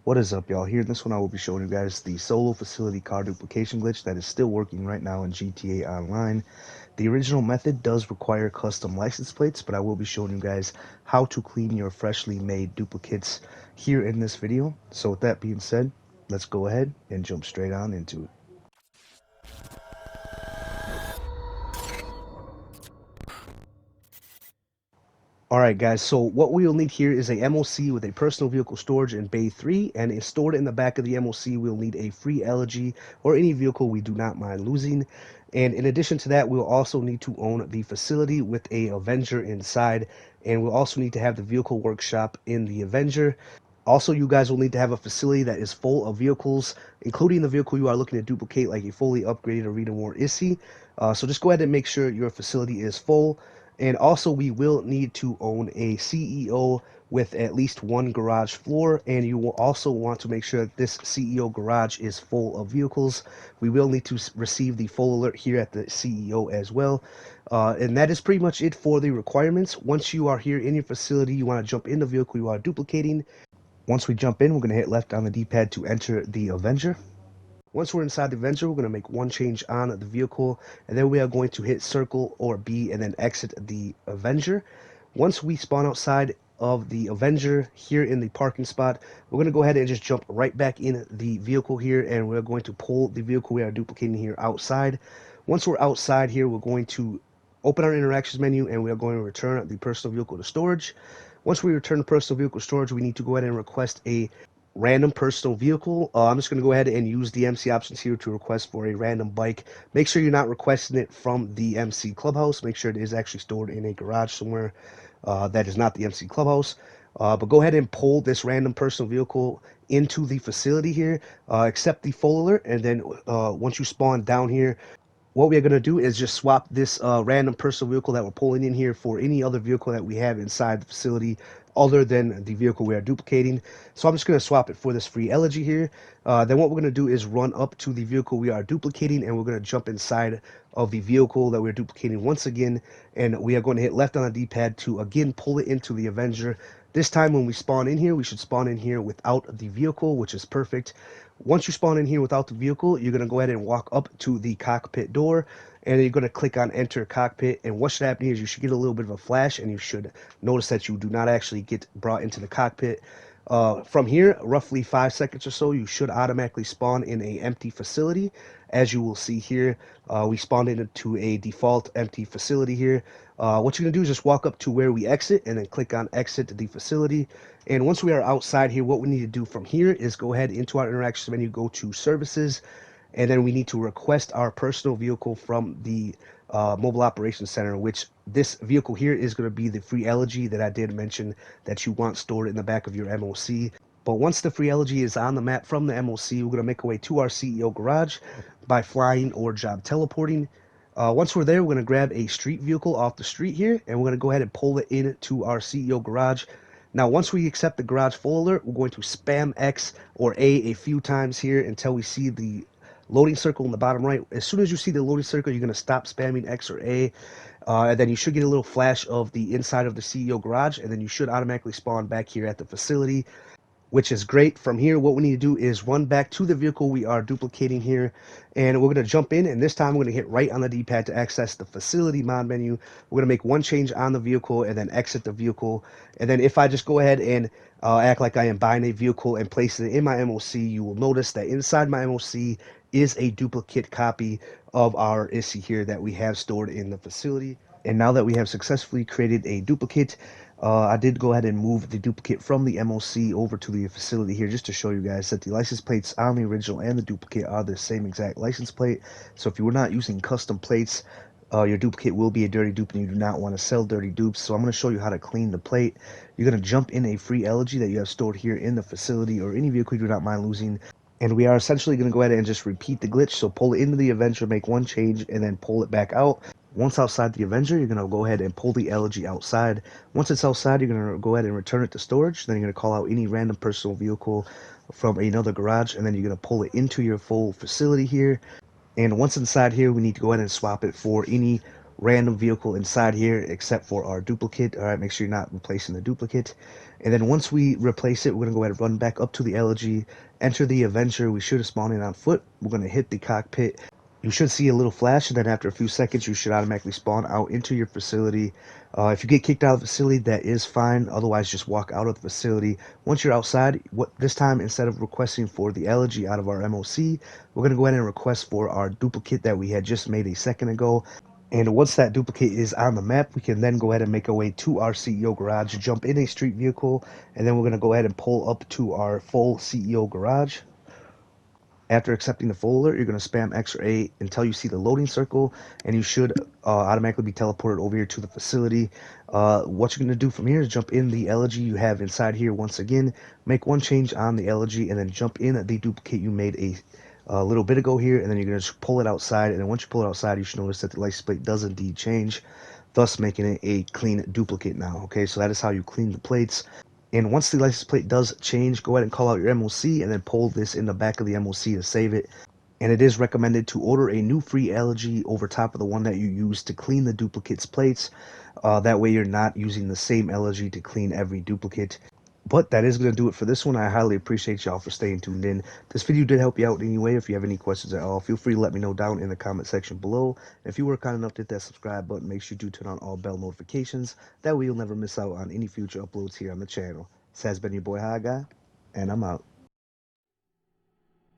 What is up, y'all? Here in this one I will be showing you guys the solo facility car duplication glitch that is still working right now in GTA Online. The original method does require custom license plates, but I will be showing you guys how to clean your freshly made duplicates here in this video. So with that being said, let's go ahead and jump straight on into it. Alright guys, so what we will need here is a MOC with a personal vehicle storage in Bay 3, and is stored in the back of the MOC. We'll need a free elegy or any vehicle we do not mind losing. And in addition to that, we'll also need to own the facility with a Avenger inside, and we'll also need to have the vehicle workshop in the Avenger. Also, you guys will need to have a facility that is full of vehicles, including the vehicle you are looking to duplicate, like a fully upgraded Arena War Issy. So just go ahead and make sure your facility is full. And also, we will need to own a CEO with at least one garage floor, and you will also want to make sure that this CEO garage is full of vehicles. We will need to receive the full alert here at the CEO as well. And that is pretty much it for the requirements. Once you are here in your facility, you want to jump in the vehicle you are duplicating. Once we jump in, we're going to hit left on the D-pad to enter the Avenger. Once we're inside the Avenger, we're going to make one change on the vehicle, and then we are going to hit circle or B and then exit the Avenger. Once we spawn outside of the Avenger here in the parking spot, we're going to go ahead and just jump right back in the vehicle here, and we're going to pull the vehicle we are duplicating here outside. Once we're outside here, we're going to open our interactions menu, and we are going to return the personal vehicle to storage. Once we return the personal vehicle storage, we need to go ahead and request a random personal vehicle. I'm just going to go ahead and use the MC options here to request for a random bike. Make sure you're not requesting it from the MC Clubhouse. Make sure it is actually stored in a garage somewhere that is not the MC Clubhouse. But go ahead and pull this random personal vehicle into the facility here, accept the full alert, and then once you spawn down here, what we are going to do is just swap this random personal vehicle that we're pulling in here for any other vehicle that we have inside the facility other than the vehicle we are duplicating. So I'm just going to swap it for this free elegy here. Then what we're going to do is run up to the vehicle we are duplicating, and we're going to jump inside of the vehicle that we're duplicating once again, and we are going to hit left on the D-pad to again pull it into the Avenger. This time when we spawn in here, we should spawn in here without the vehicle, which is perfect. Once you spawn in here without the vehicle, you're going to go ahead and walk up to the cockpit door, and then you're going to click on enter cockpit. And what should happen here is you should get a little bit of a flash, and you should notice that you do not actually get brought into the cockpit. From here, roughly 5 seconds or so, you should automatically spawn in a empty facility. As you will see here, we spawned into a default empty facility here. What you're going to do is just walk up to where we exit and then click on exit the facility. And once we are outside here, what we need to do from here is go ahead into our interactions menu, go to services, and then we need to request our personal vehicle from the mobile operations center, which this vehicle here is going to be the free elegy that I did mention that you want stored in the back of your MOC. But once the free elegy is on the map from the MOC, we're going to make our way to our CEO garage by flying or job teleporting. Once we're there, we're going to grab a street vehicle off the street here, and we're going to go ahead and pull it into our CEO garage. Now, once we accept the garage full alert, we're going to spam X or A few times here until we see the loading circle in the bottom right. As soon as you see the loading circle, you're going to stop spamming X or A, and then you should get a little flash of the inside of the CEO garage, and then you should automatically spawn back here at the facility, which is great. From here, what we need to do is run back to the vehicle we are duplicating here, and we're going to jump in, and this time we're going to hit right on the D-pad to access the facility mod menu. We're going to make one change on the vehicle and then exit the vehicle. And then if I just go ahead and act like I am buying a vehicle and place it in my MOC, you will notice that inside my MOC is a duplicate copy of our ISSI here that we have stored in the facility. And now that we have successfully created a duplicate, I did go ahead and move the duplicate from the MOC over to the facility here just to show you guys that the license plates on the original and the duplicate are the same exact license plate. So if you were not using custom plates, your duplicate will be a dirty dupe, and you do not want to sell dirty dupes. So I'm going to show you how to clean the plate. You're going to jump in a free elegy that you have stored here in the facility or any vehicle you do not mind losing. And we are essentially going to go ahead and just repeat the glitch. So pull it into the Avenger, make one change, and then pull it back out. Once outside the Avenger, you're going to go ahead and pull the elegy outside. Once it's outside, you're going to go ahead and return it to storage. Then you're going to call out any random personal vehicle from another garage, and then you're going to pull it into your full facility here. And once inside here, we need to go ahead and swap it for any random vehicle inside here except for our duplicate. All right, make sure you're not replacing the duplicate. And then once we replace it, we're going to go ahead and run back up to the elegy, enter the Avenger. We should have spawned in on foot. We're going to hit the cockpit. You should see a little flash, and then after a few seconds, you should automatically spawn out into your facility. If you get kicked out of the facility, that is fine. Otherwise, just walk out of the facility. Once you're outside, this time, instead of requesting for the elegy out of our MOC, we're going to go ahead and request for our duplicate that we had just made a second ago. And once that duplicate is on the map, we can then go ahead and make our way to our CEO garage, jump in a street vehicle, and then we're going to go ahead and pull up to our full CEO garage. After accepting the full alert, you're going to spam X or A until you see the loading circle, and you should automatically be teleported over here to the facility. What you're going to do from here is jump in the elegy you have inside here once again, make one change on the elegy, and then jump in the duplicate you made a little bit ago here, and then you're going to pull it outside. And then once you pull it outside, you should notice that the license plate does indeed change, thus making it a clean duplicate now. Okay, so that is how you clean the plates. And once the license plate does change, go ahead and call out your MOC and then pull this in the back of the MOC to save it. And it is recommended to order a new free elegy over top of the one that you use to clean the duplicates plates. That way you're not using the same elegy to clean every duplicate. But that is going to do it for this one. I highly appreciate y'all for staying tuned in. This video did help you out anyway. If you have any questions at all, feel free to let me know down in the comment section below. If you were kind enough to hit that subscribe button, make sure you do turn on all bell notifications. That way you'll never miss out on any future uploads here on the channel. This has been your boy High Guy, and I'm out.